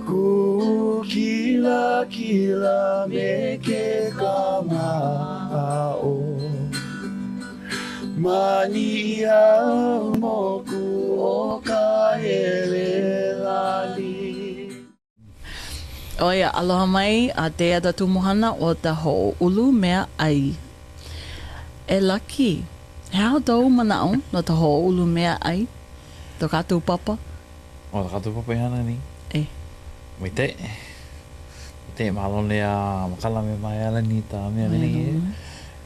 Ku kila kila me ke kama'o Mania moku o Kawaihuelani. Oia, aloha mai a te ada tumuhana o te Hoo'ulu Meaai. E laki, he hao tau manao no te Hoo'ulu Meaai? Tō kātou papa? O tā kātou papa i hana ni. Mai te malone a makala me mai ala ni tā mea ni.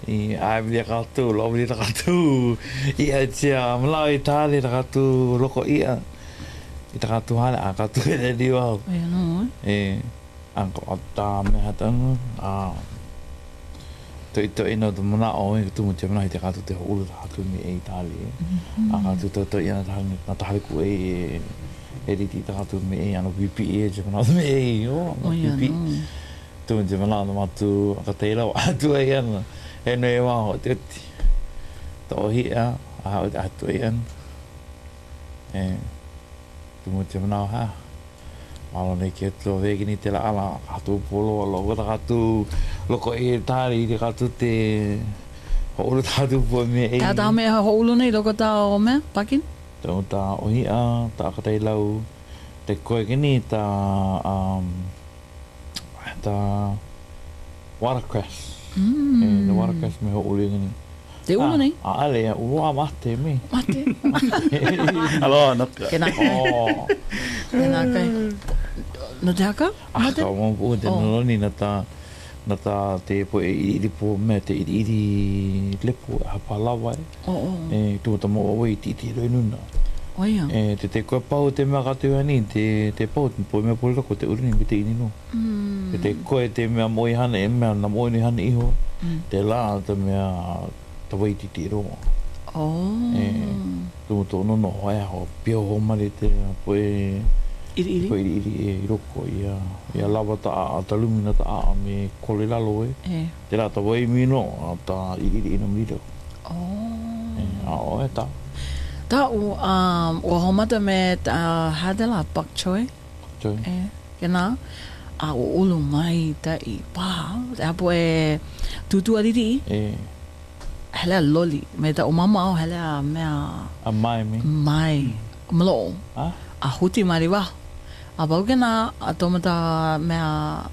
I aibili a kātou, lobili a kātou. I a tia malau i tāle a kātou loko ia. I tā kātou hale a kātou e ni wau. Oia no, Anko o tā mea tanga. Toi no te mana o e tumu te mana i te kātou te houlu ta kātou me e i tāle. A kātou toi ana na tahale ku e riti ta kātou me e ano pipi e te mana me e o pipi. Tumu te mana no matu a ka teila o atu e ana. E no e waho te uti. Tō hia a hao te atu e ana. Tumu te mana o ha. Malo nei ki atua vegi ni te la ala kātou polo alo. Wata kātou loko e tāri i te kātou te houlu tātou po me e. Tā tā mea houlu nei loko tā o mea, pakin? Tau tā ohia, tā katei lau te koe kini tā watercress. The watercress me houlu kini. Te ulu nei? A ale, ua mate me. Mate? Aloha naka. Kena kai. Kena kai. No te haka? Mate? Ka mamu te naloni na tā te po e iri po me te iri lepo e hapalawa e. Tua ta mo oi ti roi nuna. Oia. Te koe pau te mea Kawaihuelani, te pau po mea polirako te uruni me te ini no. Te koe te mea moi hana e mea na moi ni hana iho. Te la te mea ta wai ti roa. Tua tō nono hoa ho pio ho mare te po e iri e roko ia lawa ta a talumina ta a me kole lalo e. Te la ta wai mino a ta iri ina mriro. A o e ta. Tā o homata me ta hadela pak choy. Choy. Kena a o ulu mai ta i paha. Te apo e tutu ariri. Hele loli. Me ta o mama o hele a mea. A mai me. Mai. Malo. A huti mariwa. A pau kena a tomata mea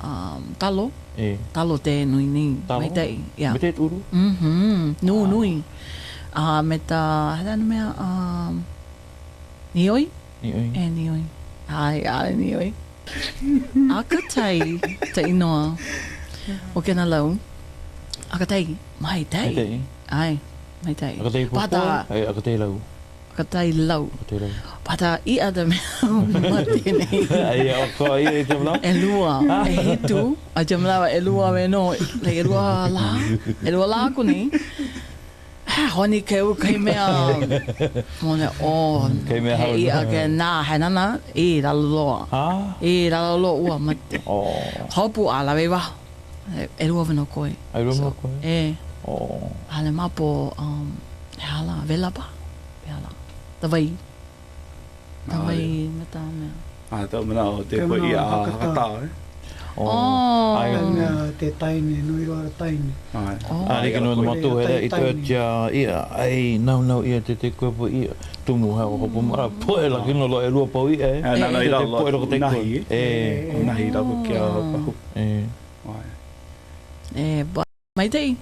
talo. Talo te nui ni. Mai tei. Me te turu? Nui. Me ta, hana mea, nioi? Nioi. Nioi. Ai, nioi. A ka tai, te inoa, o kena lau. A ka tai, mai tai. Ai, mai tai. A ka tai popo? A ka tai lau. A ka tai lau. Pata I ada mea mati nei. Ai, o ko I e te mlau? E lua, e hitu. A te mlawa e lua we no, e lua la. E lua la aku nei. Honi keu kei mea mone o kei mea hau i ake nā he nana I ralo loa ua mate haupu a lawe wa e rua wano koe hale mapo he hala vela pa tawai me tā mea tau mana o te koe I a hakata te taine, nui roa taine. Rika no matu here I te tia ia, ai nau ia te koe po ia. Tumu hea o hopo mara, poe la kino lo e rua pau ia e. Nana I rao poe roko te koe. Nahi rao kia pahu. Mai tei.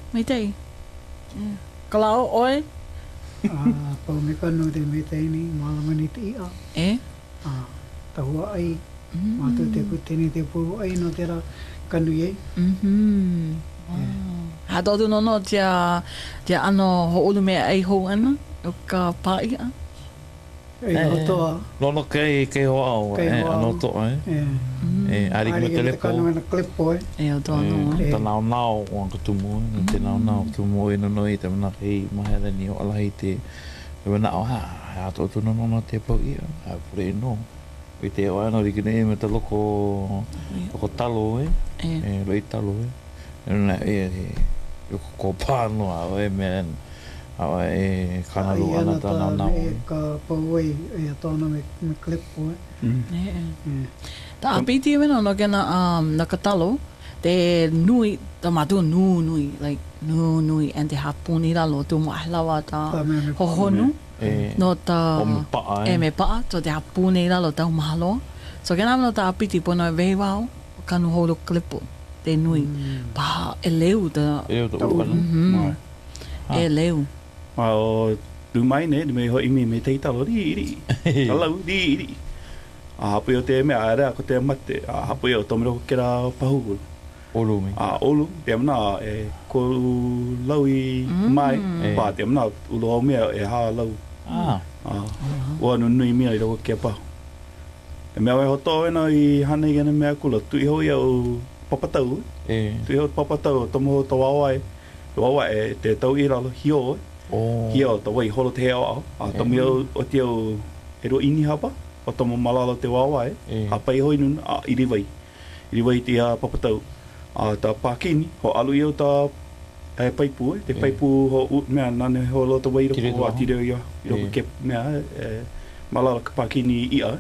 Kalao oe? Pau me kano te me tei ni, malamani te ia. Tahua ai. Mātou te kuteni te pū ai no te ra kanu iei. Ha tōtu nono te ano Hoo'ulu Meaai hou ana o ka pāi a? Hotoa. Lono kei hoa au, ano toa Ariki me te lepo. Kanu ana klepo o toa no. Ta nao o anka tumu, te nao tumu e nono I te mana kei Mahele ni o alahi te wana o ha tōtu nono te pau ia, ha pure no. I te oa no riki nei me te loko talo roi talo nuna loko ko pāno a me a kanalu ana tāna nao ka pauai e tāna me klipo Ta apiti mena no kena na katalo te nui ta matu nui like nui and te hapuni ralo tu mahlawa ta hohonu no ta me paa so te hapuni ralo ta mahalo so kena no ta apiti pona veiwao kanu holo klipo te nui pa eleu ta eleu o tu mai ne me ho imi me te talo ri talo ri hapu o te me ara ko te mate hapu o tomero kera pahu olu me olu te mana ko laui mai pa te mana ulo me ha lau o no nui me ro ke pa me ho to na I hana I me kula tu ho ia o papatau tu ho papatau tomo to wa te tau I ralo hio hio to wai holo te a tomo o te o ero ini hapa o tomo malalo te wa a pai hoi nun a iri vai te papatau a ta pakini ho alu I o ta paipu te paipu ho mea nane ho lo te wai ro tire ia ro ke mea malala ka pakini ia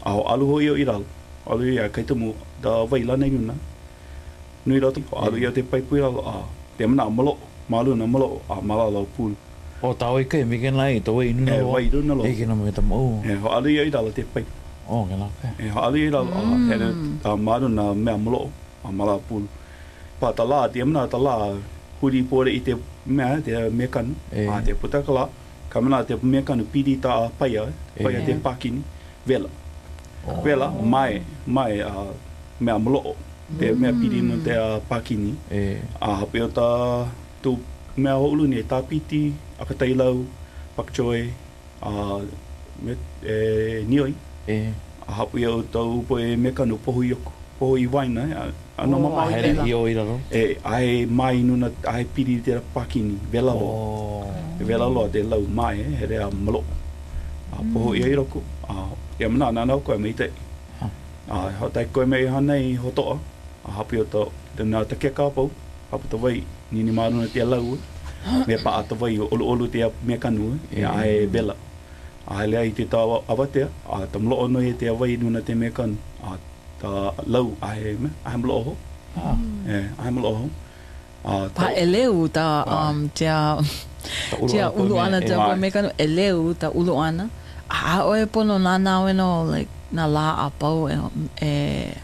a ho alu ho I ralo alu ia kai tumu da vai lana nuna nui rato alu ia te paipu ralo a te mana malu na malo a malala o pul o tau I kai me ken lai to wai nuna lo wai nuna lo e ken me tamo ho alu ia I ralo te paipu ken la ho alu ia ralo he ta malu na mea malo a malala pul pa ta la te mana ta la huri pore I te mea te mekan a te putakala kamana te mekan pidi ta paia te pakini vela mai mea malo te mea pidi no te pakini a hape o ta tu mea houlu ni ta piti akatailau pakchoe a nioi a hape o tau po mekanu pohu I waina ano mama hele hio I raro ai mai nuna ai pidi te pakini vela lo te lau mai he rea malo a poho I roko ia mana nana ko me te ho tai ko me hanai ho to a hapi o to te na te ke ka pau hapu to vai ni maruna te lau me pa to vai olu te me kanu ai vela ai le ai te tawa avate a tamlo no te vai nuna te me kan ta lau ai mlo ai mlo pa eleu ta tia ulu ana te me kan eleu ta ulu ana a oe pono nana no like na la a pau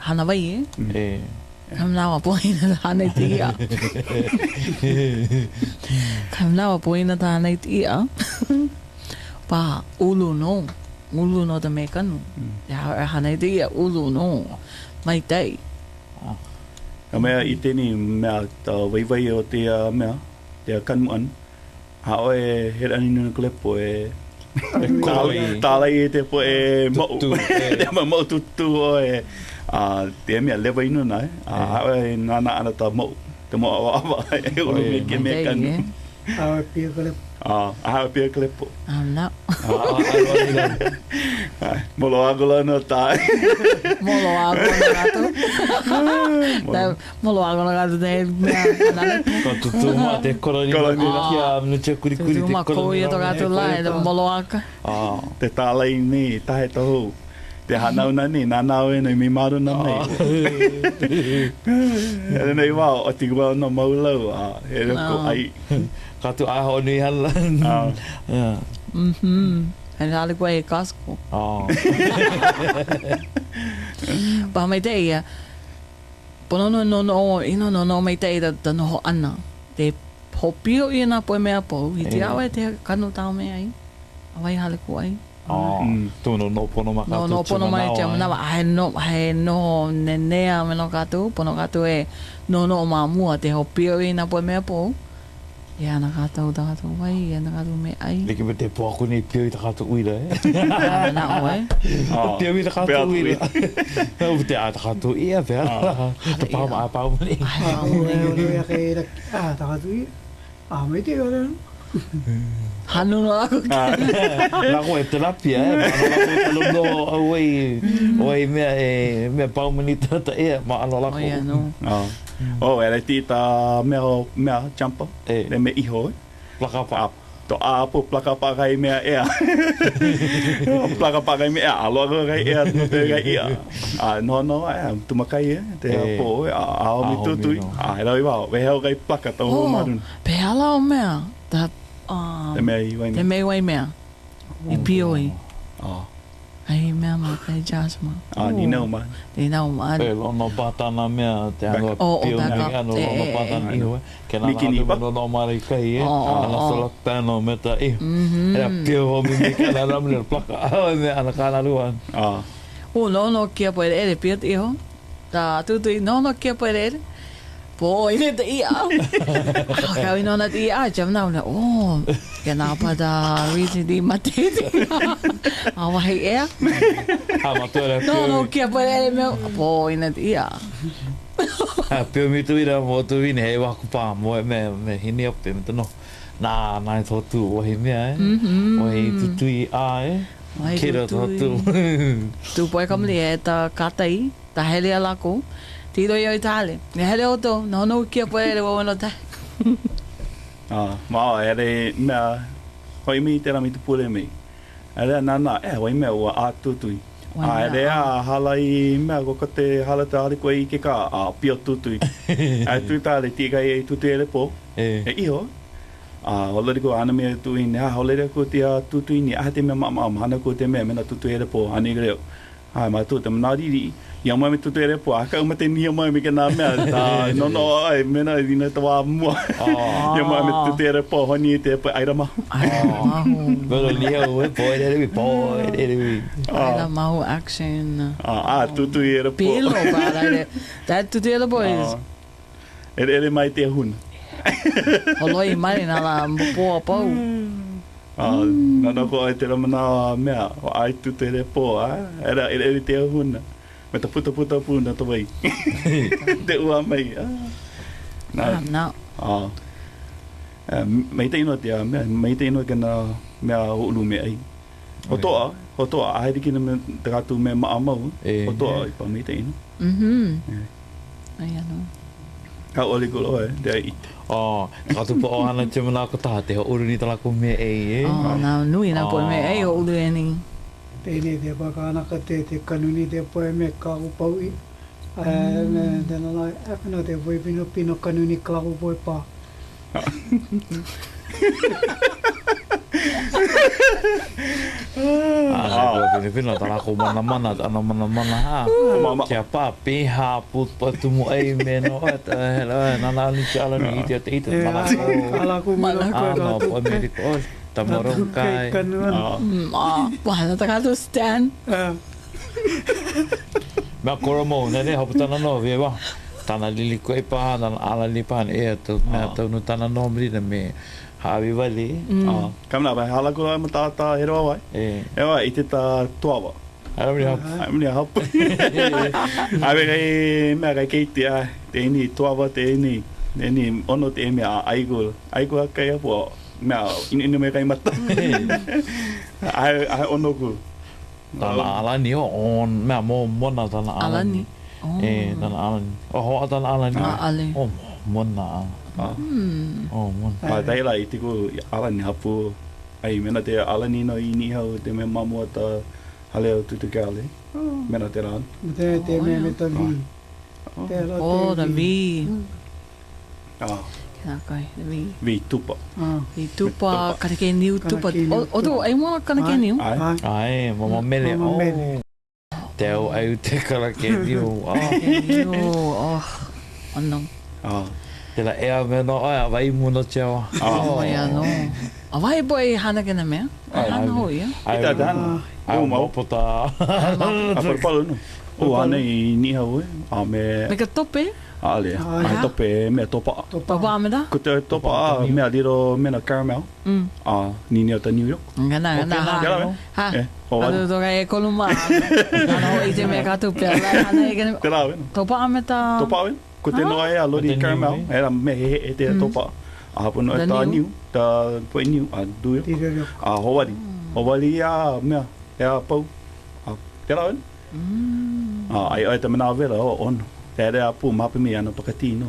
hana vai kam na po ina hana tia kam na po ina ta hana tia pa ulu no te me kan ya hana tia ulu no mai dai a mea I teni mea ta vai o te mea te kanmuan ha oe he ani nuna klepo talai te po mau te mau tutu o te mea lewa inu nai ha oe nana ana ta mau te mau awa o me ke me kanu awa pia klepo aha pia klepo na molo agola no tai molo agola gato de ko tutu ma te koroni kia no te kuri te koroni ko ia to gato lai de molo aka te talai ni tahe tohu te hanau na ni nanau e nei mi maru na nei e nei wao o ti wao no maulau e roko ai katu aho ni hala en hale ko e kasko pa mai te ia pono no mai te da no ana te hopio ina po me apo I te awe te kanu tau me ai awai hale ko ai tu no pono maka no pono mai te mana ai no nenea me no katu pono katu e no mamua te hopio ina po me apo ia na katu da katu wai ia na katu me ai leke me te poku ni pio I ta katu uira na oe pio I ta katu uira o te a ta katu ia vea ta pau ni ia ke ta katu ia me te ora hanu no ako la ko e terapia no oi me pau ni ta ia ma ano la era ti ta mea jumper le me iho plaka pa To apo plaka pakai mea ea. Plaka pakai mea alo kai ea no te kai ia. No tu makai te apo a mi tutui. Ela i wao, we heo kai plaka to ho marun. Pe ala o mea. Te mea i wai mea. Te mea i wai mea. I pioi. Ai mea ma kai jasma. Niihau ma. Niihau ma. Pe lono patana mea te anga pio mea ano lono patana iho. Ke nana atu no mare kai ana solak tano me ta iho. Era pio ho mi me kana ramle plaka. Mea ana kana luan. No kia poe ere pio iho. Ta tutui no kia poe ere. Po ine te ia. Kau ino na te ia jam na una. Ke nā pada reason di matete. Awahi ea. No kia poe ere meo. Po ine te ia. Pio mi tu ira mo tu vine hei waku pā mo me hini ope me tono. Nā tōtu wahi mea Wahi tutui a Kira tōtu. Tu poe kamli e ta katai. Ta hele a lako. Tiro i tale. Ne hele o tō. No kia poe ere wawano tai. Mao ere mea hoi mi te rami tu pule mi. Ere nana hoi mea ua a tutui. Ere a hala i mea ko te hala te hari koe i ke ka pio tutui. Tui tale tika i tutui ere po. Iho. Holori ko ana mea tui nea holori ko te tutui ni ahate mea mama hana ko te mea mena tutui ere po. Hani greo. Ma tu te manariri. Ia mai me tutu ere po, aka umate ni ia mai me kena mea, no, ai, mena i dina tawa mua. Ia mai me tutu ere po, honi te po, aira mahu. Pero Niihau, po ere. Aira mahu action. Tutu ere po. Pilo, para, that tutu ere po is. Ere mai te huna. Holoi mai na la mpoa pau. Nana ko ai te ramana mea, ai tutu ere po, ere te huna. Me ta puta puna to vai. Te ua mai. No. Mai te ino te mai te ino kana mea Hooulu Meaai. Ho toa ai ki na te gatu me maamau. Ho toa i pa mai te ino. Ai ano. Ka oli ko lo te ai. Ka tu po ana te mana ko ta te Hooulu ni tala ko Meaai na nui na po Meaai Hooulueni. Tēnei te whakaanaka te kanuni te poe me ka upau i. Tēnā lai, awhina te voi pino kanuni ka upau pā. Pino tala ko mana ha. Kia pā piha putu tumu ai me no nana ni ala ni te ite mana ko. Ala ko mana ko ka tu. Po me ko. Tamorong kai. Wala ta kato stand. Mea kora mo, nene haputana no, vea wa. Tana lili koe paha, tana ala li paha, ea tau mea tau nu tana no mrina me hawi wali. Kamina bai, hala kura ma tātā he roa wai. Ewa, i te tā tuawa. Aimini a hapu. Awe kai mea kai keiti a, te ini tuawa, te ini ono te mea aiku. Aiku a kai apua. Mea, inu me kai mata. Ai ono ku. Tana alani o, mea mo mona tana alani. Tana alani. Hoa tana alani. Mona. Mona. Taila i tiku alani hapu. Ai, mena te alani no i Niihau, te me mamua ta haleo tutukale. Mena te rāna. Te me ta vi. Ta vi. Nā kai, vi tupa. Vi tupa, kareke niu tupa. O tō, ai mōna kareke niu? Ai, mama mele. Te au ai te kareke niu. Anong. Te la ea me no, ai, awai muna tia. Ai ano. Awai boi hana kena mea? Hana hoi, ia? Ita dana. Ai, maupota. Aparpalu no. O, ane i Niihau e. Me ka tope? Ale, mai tope mea topa. Topa ameda? Ko te topa mea liro mena caramel. Nini o ta New York. Ngana. Ha? Ado toka e koluma. Ano i te mea ka tope. Te rā wena. Topa ameta? Topa wena. Ko te noa e a lori caramel. Era me he te topa. Hapu no e ta New. Ta poe New. New York. Hawai'i. Hawai'i a mea. E a pau. Te rā wena. Ai te mena vera o ono. Te ere a pū mapi mi ana pakatino.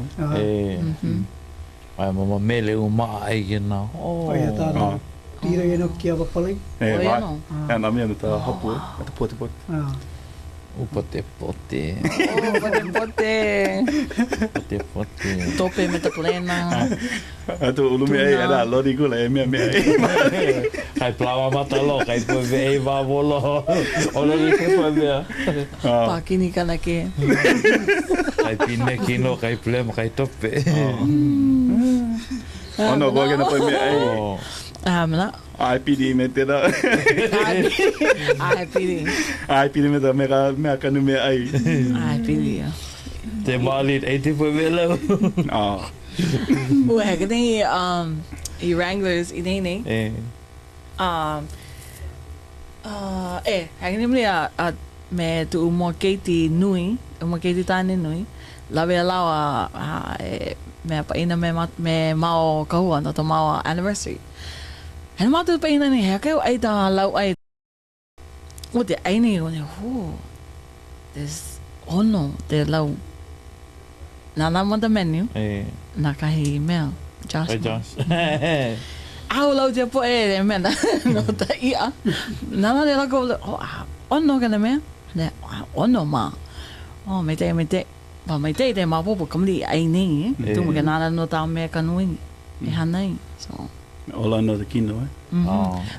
Ai mama mele o Meaai ke nā. Ai tāna. Tira e no kia wapalai. Vai. Nā mea me tā hapu e, me tā pote. Upa te pote. Pote. Tope me ta plena. Atu Hooulu Meaai e rā, lori kula e mea e. Kai plawa matalo, kai pue vei wawolo. Ono ni ke pue mea. Pākini kana ke. Kai pine kino, kai plema, kai tope. Ono kua kena pue mea e. Mana? Ai piri me te rā. Ai piri. Ai piri me tā mea kanu mea ai. Ai piri, ya. Te malit, ei te pue mea lau. Ua heka nei, I Wranglers I nei. Heka nei mri me tu umua keiti nui, umua keiti tāne nui, lawe alawa me paina me mao kahua, no to mao anniversary. Hena mātou paina ni, hea keu ai tā lau ai. O te aini, o ne, there's ono, te lau. Nā mo the menu. Nā kahi mea, Josh. Au lau te po e mea no ta ia. Nā le lako, ono kana mea? Ono mā. Me te. Pa me te mapopo kamli ai nei. Tuma ka nāna no tā mea kanuingi. E hanei. So. Ola no te kino e.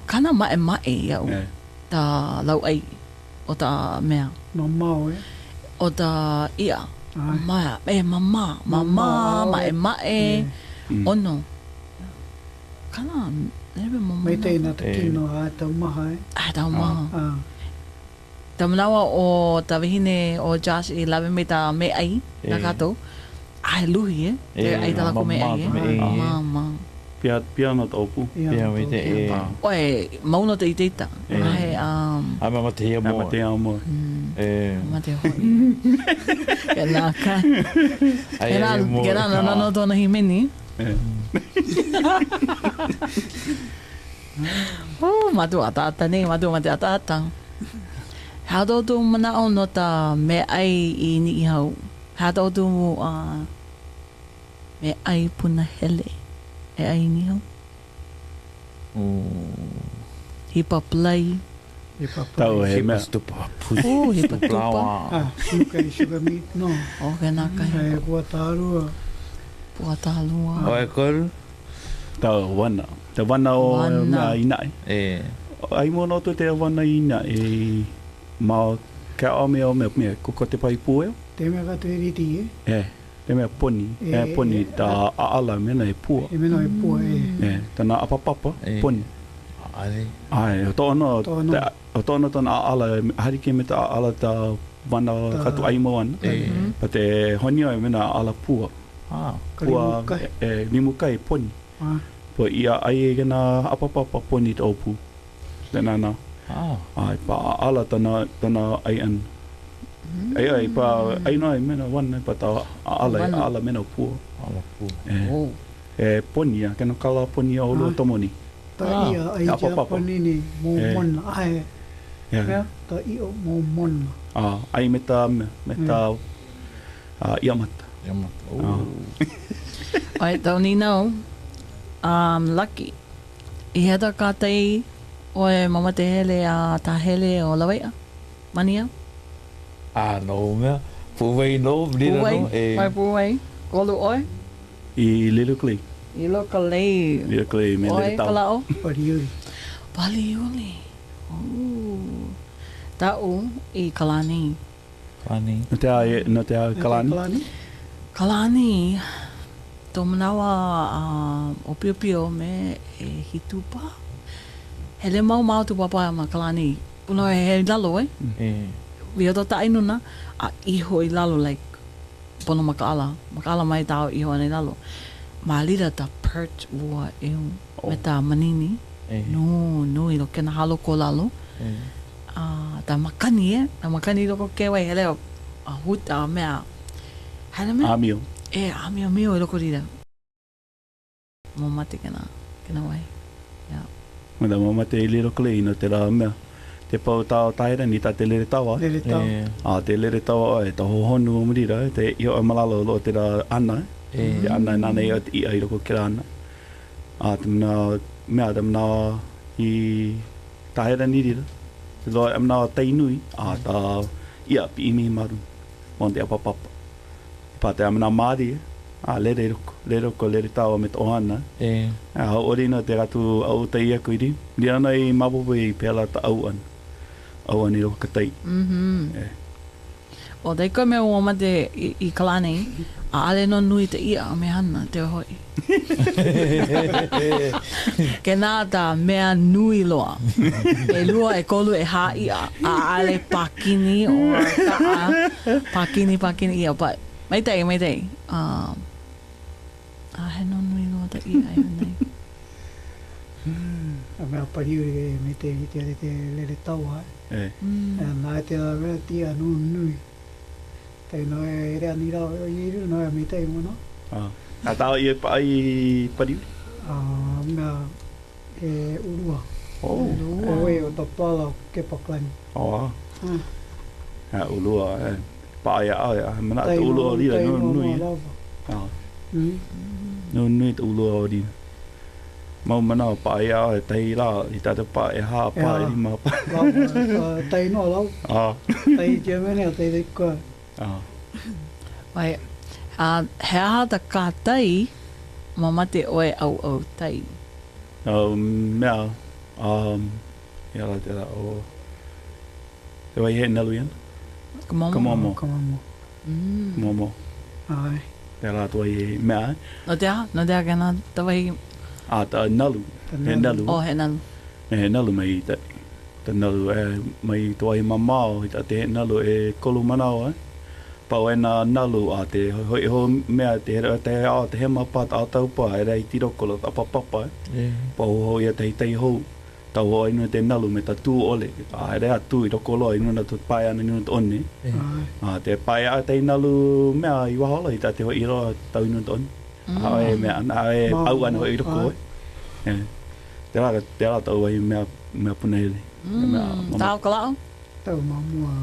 Kana mae iau. Tā lau ai. O tā mea. No mau e. O tā ia. Mama, mae, ono. Kana, nere mama. Mai teina te kino a tau maha e. Tau maha. Tā manawa o tā wihine o Josh I lawe me tā Meaai, nā kātou. Ai luhi e. Ai tā lako Meaai e. Mama. Pia no tau pu. Pia me te e. Oe, mauno te I teita. Ai, ai mama te hea moa. Mama te hea moa. Mama te hoi. Ke nā kai. Ke nā nano tōna himeni. Matu atata nei, matu mate atata. Hea tōtu manao no tā Meaai I Niihau. Hea tōtu Meaai puna hele. E ai Niihau. Hipa play. Tau he mea. Stupa. Hipa tupa. Suka I sugar meat, no. O ke nā kai. E kua tārua. Pua tālua. O e koru? Tau wana. Te wana o mea Inai. Ai mono tu te wana Inai. Mao ka o mea koko te pai pūeo. Te mea ka tue riti e? Te mea poni. Poni tā aala mena e pua. E mena e pua e. Tana apapapa, poni. Ai. O tōna tōna aala, harike me tā aala tā wana katu aimo ana. Pa te honio e mena aala pua. Pua limukai poni. Po ia ai e gana apapapa poni tō pu. Tēnā nā. Ai, pa aala tana ai an. Ai, pa ai noa e mena wana, pa tā aala mena pua. Aala pua. E poni a, kena kala poni a olo tomoni. Ta ia ai tia poni ni mō mona. Ai, ta ia mō mona. Ai me tā iamata. Ai, tau ni nau. Lucky. I heta kātei o e mama te hele a tā hele o Lawaia. Mania. No mea. Puwei no, mrira no. Mai puwei. Kolu oi. I Little Clay. I loka lei. Little Clay me le tau. Oi, kalao. Pariuri. Paliuli. Tau I Kalani. No te a Kalani? Kalani. Tō manawa o pio pio me e hitupa. Hele mau tu papa ma Kalani. Puno he lalo Via tō ta inuna a iho I lalo like pono makaala. Makaala mai tau iho ane lalo. Ma lira ta perch ua me ta manini. No, I lo kena halo ko lalo. Ta makani ta makani loko kewa I hele a huta mea. Hele mea? Amio. Amio I loko rira. Mo mate kena wai. Mada mo mate I Little Clay no te rā mea. Te pau tau taira ni ta te lere tawa. Lere tau. Te lere tawa e ta hohonu o mrira. Te io e malalo lo te rā ana. Te ana nana i at I ai loko ke rana. Tamna mea tamna I tahera nirira. Te loa amna tainui. Ta ia pi imi maru. Mon te apapapa. Pa te amna maari. Le roko, le tawa me tohana. Orina te ratu au tai ia kuiri. Ni ana I mapopo I pēla ta au an. Au an I roko katai. O te koe mea ua mate I kalane, a ale no nui te ia a me hana te hoi. Ke nā tā mea nui loa. E lua e kolu e hā ia. A ale pakini o ka a pakini ia. But maitei. A he no nui loa te ia e nei. A mea pariu e me te lere tau hai. Nā te a mea tia nui. Tei no e rea ni rao I iru no e me tei mono. A tau I ai pariu? Mea e urua. O e o ta pala ke paklani. Urua. Pa ia ai. Mana te urua o rira nui. Nui te urua o rira. Mau mana pa ia ai tei la I tata pa e ha pa I ma pa. Tei no lau. Tei te mene o tei te koe. Wai, he aha ta kātai, mamate oe au tai. Mea, ia te la o... Te wai he nalu ian? Kamomo. Kamomo. Ai. Te la tu wai mea. No te aha kena ta wai... Ta nalu. He nalu. He nalu. He nalu mai te. Te nalu mai tu wai mamao, te he nalu e kolu manao Pau e nā nalu te hoi ho mea te he mapa ta tau pa e rei tirokolo ta papapa Pau ho ia te tei hou tau ho inu te nalu me ta tū ole e rea tū I rokolo inu na tu pai ana inu ta one te pai a te nalu mea I wahola I ta te hoi iroa tau inu ta one e mea au ana hoi roko te rā tau wai mea punele Tau kalao? Tau mamua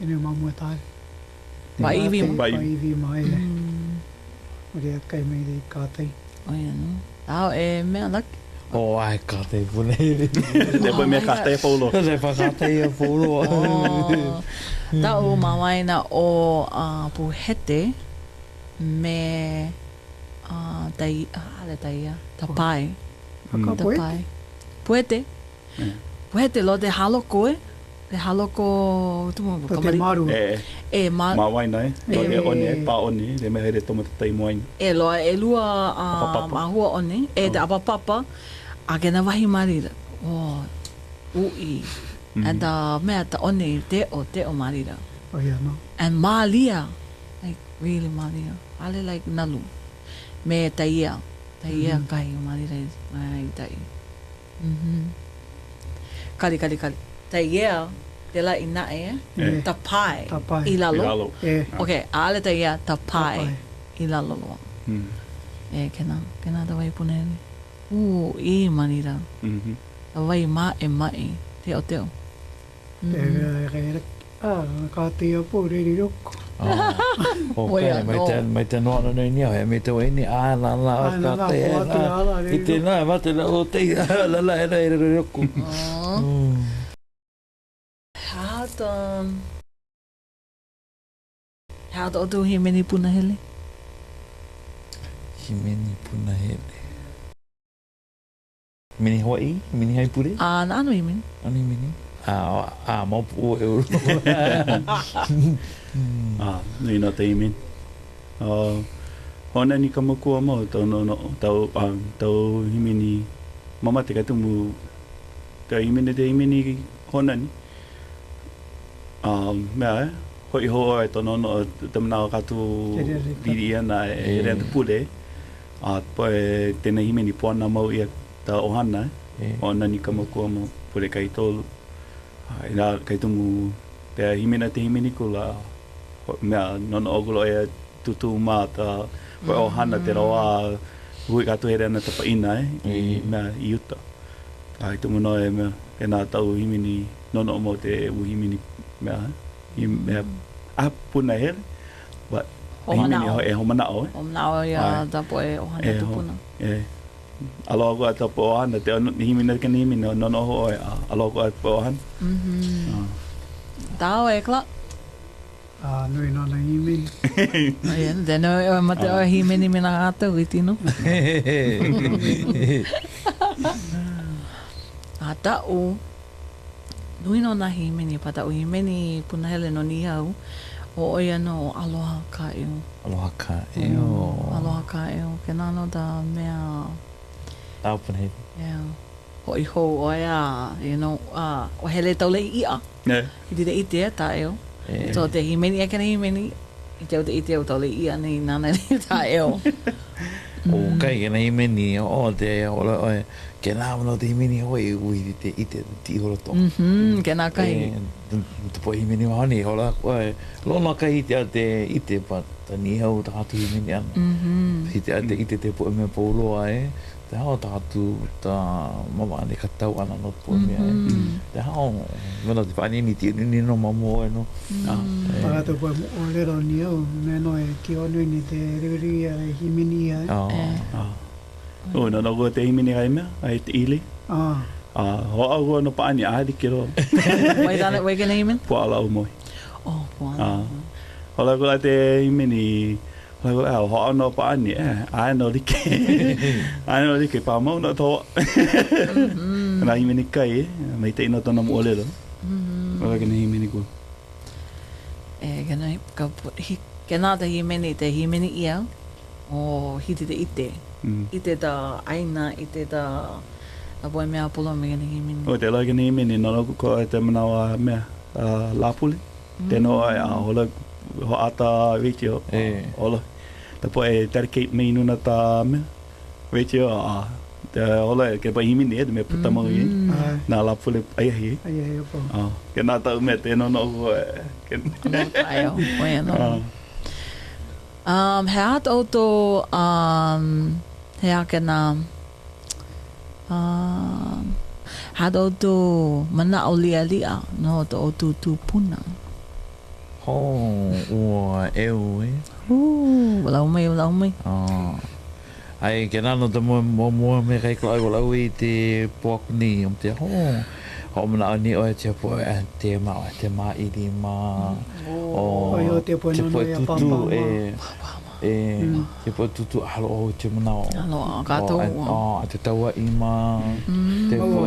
inu mamua tai Waiwi Mahele. Rea kai mei dei kātei. Oia no. Tau e mea laki. Ai kātei punele. Te pui mea kātei paulo. Te pa kātei a paulo. Tau mawaina o puhete me tai tapai. Tapai. Puhete. Puhete lo te haloko Te haloko... Ko te maru. Ma waina e one, pa one, te mea here tomata tai moaina. E loa, e lua mahua one, e te apapapa, a kena wahi marira. Ui. And mea ta one te o marira. No. And malia, like really malia. Ale like nalu. Me taia kai marira mai tai. Kari. Taia, te la ina tapai, I lalo. Okay, ale taia, tapai, I lalo loa. Kena ta wai punele. I manira. Ta wai mai, te o teo. Ka te apu riri roko. Mai te noana nei nia, me te wai ni la ka te I te nā, mate la o te la e riri roko. How to do he many punahele? Himeni punahele. Mini Hawaii? Mini haipure? Ano imin. Ano mini? Maupu e uru. Nui nā te imin. Hona ni ka makua mau tau himeni mama te katumu te himeni hona ni. Mea hoi hoa e tono no tamana katu diri ana e rea te pule. Po e tēnei himeni puana mau ia ta ohana. Hona ni ka makua mau pule kai tolu. E nā kai tumu te himeni kula. Mea nono ogulo e tutu mā ta po ohana te roa hui katu here ana tapa ina mea I uta. Kai tumu no e mea e nā tau himeni nono mo te himeni mea puna hele, but Manao. E ho manao. O manao ia tapo e ohana tupuna. Aloha ko at po ohana te himina ka himina no ho aloha ko at po ohana. Tao e kla. Nui no na himini. Ayan, deno e mate o himini mina ata witino. Ata o nui no na himini pata o himini punahele no Niihau. O ia no aloha ka eo. Aloha ka eo. Aloha ka eo. Ke nano da mea... Tau punahele. Yeah. Hoi ho o ia, o hele tau le ia. I te ite e ta eo. So te himeni e kena himeni, i te ite o tau le ia ni nana le ta eo. O kai kena himeni, o te ola oe, ke nā mana te himeni hoi ui te ite ti horo tō. Ke nā kai. Te po himeni wahani, hola oe, lona kai te a te ite, pa ta Niihau ta hatu himeni ana. Hi te a te ite te po e mea pauloa e, te hao ta hatu ta mama ane ka tau ana no po e mea e. Te hao, mana te whanini ti nini no mamo e no. Pagato po o lero Niihau, mea no e ki onui ni te riri a himeni ai. O, nana ko te himini ai mea, ai te ili. Ho au no paani ahari ki ro. Wai kena himeni? Puala au moi. Oh, puala. Hola ko te himini, hola ko ho au no paani, ai no like. Ai no like, pa mau no toa. Kana himini kai, mai te ino tona mo olelo. Hola kena himini ko. Kena te himini ia, o hiti te ite. Ite ta aina, ite ta apoe mea polo me kena himini. O te lai kena himini, no ko te manawa mea, lapuli. Tēnō ai hola ho ata weiti o hola. Ta po e dedicate me inuna ta mea. Weiti o te hola ke pa himini e te mea putamau i. Nā lapuli aiahi. Aiahi o po. Ke nā tau mea tēnō no ua. No taio, oia no. He at auto he ake nā he at auto mana o lia lia no to auto tūpuna. Ua eu e. Walau mai. Ai, ke nano te mua me kai ko ai walau i te puakuni te ho mana ani o te po te ma i di ma o te po no ia tutu te po tutu alo o te mana alo gato te taua i ma te po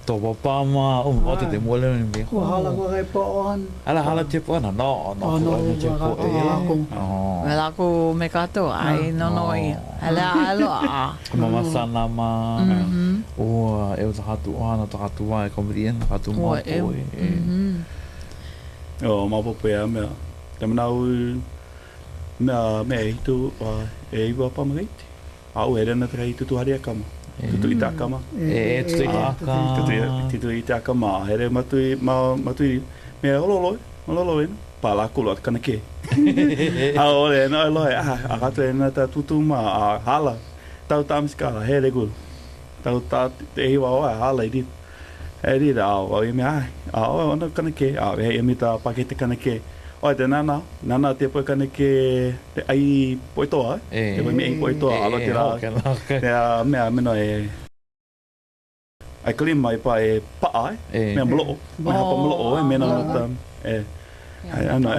tō papama, o te mole ni me. Ko hala ko kai po on. Hala te po ana, no te po e. Me lako me kato, ai no i. Alo Mama sana ma. O e o hatu ana, hatu ai komrien, hatu mo po e. O ma po pe me. Te manau me hitu e iwa pa magait. Au erena tra hitu tu haria kama. Tutu ita kama. Tutu ita kama. Tutu ita kama. Here matui me ololo e. Pala kulo at kana ke. Ole no loe agatu e na ta tutu ma hala. Tau tamska here gul. Tau ta te iwa o hala i dit. E dit au me au ona kana ke. Au e mi ta pakete kana ke. O te nana te po kana ke te ai poitoa. Te me ai poitoa ala te ra. Te me no e ai klima i pa e pa ai. Me mlo. Me ha pa mlo e me na ta ai ana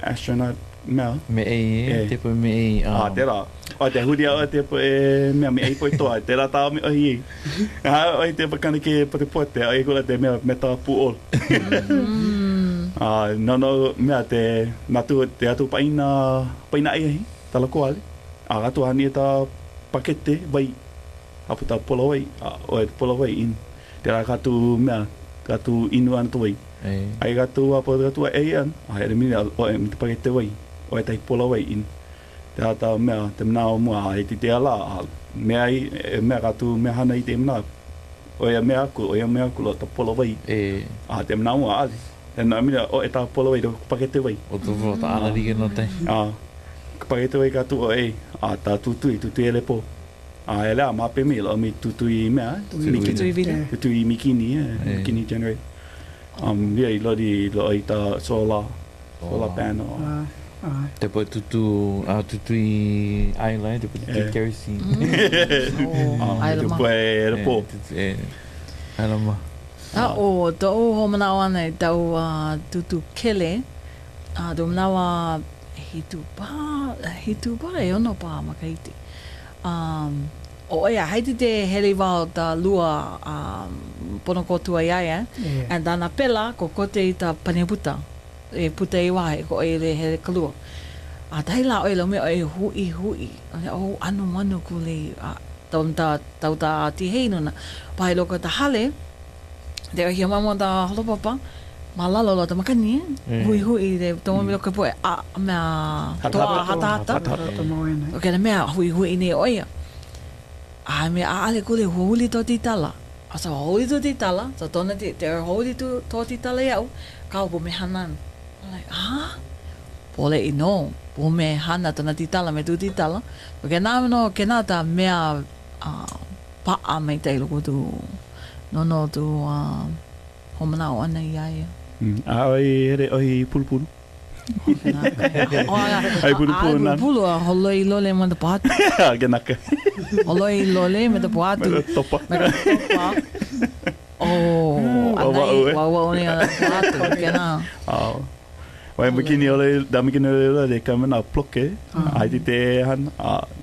astronaut me ai te po me ai te ra. O te hudia o te po e me ai poitoa te ra ta me ai. Ai te pa kana ke pa te pote ai ko te me ta pu ol. No, mea te atu paina ai tala ko ale. Atu hani ta pakete vai. Apu ta polo vai, o e polo vai in. Te ra katu mea, katu inu ana tu vai. Ai katu apa katu ai an. Ai re mini o e te pakete vai. O e tai polo vai in. Te ata mea, te mnao mua e te ala. Mea ai, mea katu mea hana i te mnao. O e mea aku lo ta polo vai. Te mnao mua ale. E nā mira o e tā polo wei rau pakete wei. O tō ta ana rige no te. Pakete wei ka tu o e. Tā tutui e lepo. E lea mape me lau mi tutui mea. Tutui vile. Tutui mikini, mikini generate. Ia i lori lo i tā solar panel. Te po tutui island, te po tutui kerosene. Ailama. Te poe repo. Ailama. O tau ho manawa nei tau tutu kele. Do manawa hitu pa e ono pa makaiti. O ia, haiti te hele wao ta lua ponokotua iai, and dana pela ko kote i ta paneputa. E puta i wahe ko e le hele kalua. Tahi la oe lau me oe hui. O anu ku le tau ta tihei nuna. Pahe loko ta hale, te ohi mamo ta holopapa, ma lalo lo ta makani, hui te tomo mi loko poe, mea toa hata. Ok, na mea hui ne oia. Mea aale kule huuli to titala. Asa huuli to titala, sa tona te huuli to titala iau, kau po me hanan. Like, pole i no, po me hana tona titala, me tu titala. Ke nā no, ke nā ta mea paa mei te loko tu, no tu homanao ana i aia. Oi here ohi pulupulu. Ai pulupulu a holoi lole me te pātu. Genaka. Holoi lole me te pātu. Me te topa. Anai, wau ni ana pātu, ke nā. Wai mikini ole, da mikini ole le kamena ploke. Ai te han,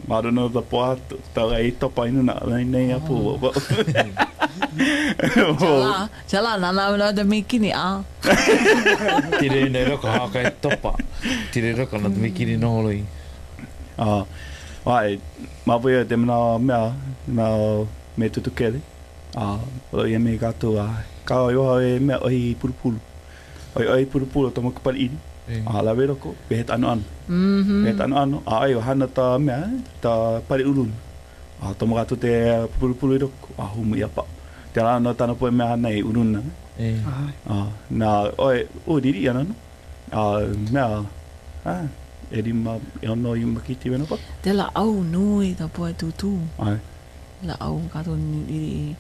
marono da pātu. Tau ai topa inu na nei apu. Chala, nana da mikini a. Tire nei roko haka e topa. Tire roko na mikini no holoi. Wai, mapuia te mea me tutu kele. O ia me kato ka oiwa e mea ohi purupulu. Oi purupulu tomo kapali ini. La vero ko behet anu. Behet anu. Ai hana ta mea ta pari ulun. Tomo kato te purupulu roko. Humu ia pa. Te ala no tana poe mea nei ulun na. Na oi diri ana no. Mea eri ma ono i makiti wena pa. Te la au nui ta poe tutu. La au kato ni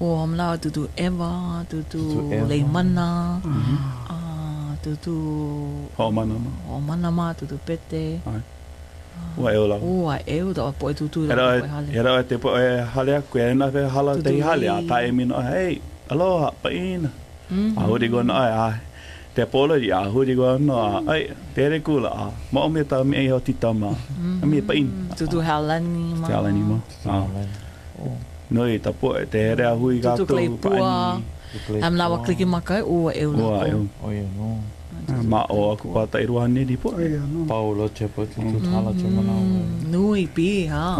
o hamla tutu eva, tutu leimana, tutu homanama, tutu pete. Ua eo lau. Ua eo ta poe tutu. Era te poe hale aku e na fe hala te hale a ta e mino hey aloha paina. Huri go na te polo i huri go na ai tere kula mo me ta me ho titama. Me pain. Tutu halani ma. Halani ma. Noi ta po te here a hui gato pani. Am lawa kliki makai ua eo la. Ua eo. Oia no. Ma o aku pa tai ruane di po. Paulo che po tutu tala che mana. Nui pi ha.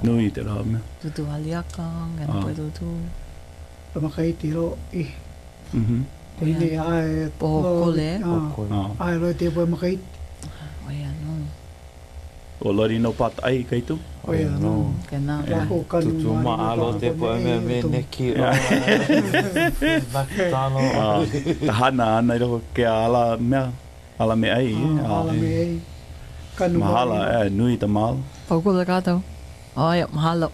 Nui te ra me. Tutu haliaka ngana po tutu. Makai tiro i. Ini ai po kole. Ai lo te po makai. Oia no. O lori no pat ai kai tu. Oia no. Kena. Tutu maalo te po me neki o. Vakitano. Tahana ana iro ke ala mea. Ala me ai. Ala me ai. Mahala nui ta mal. Pau kula kato. Oia mahalo.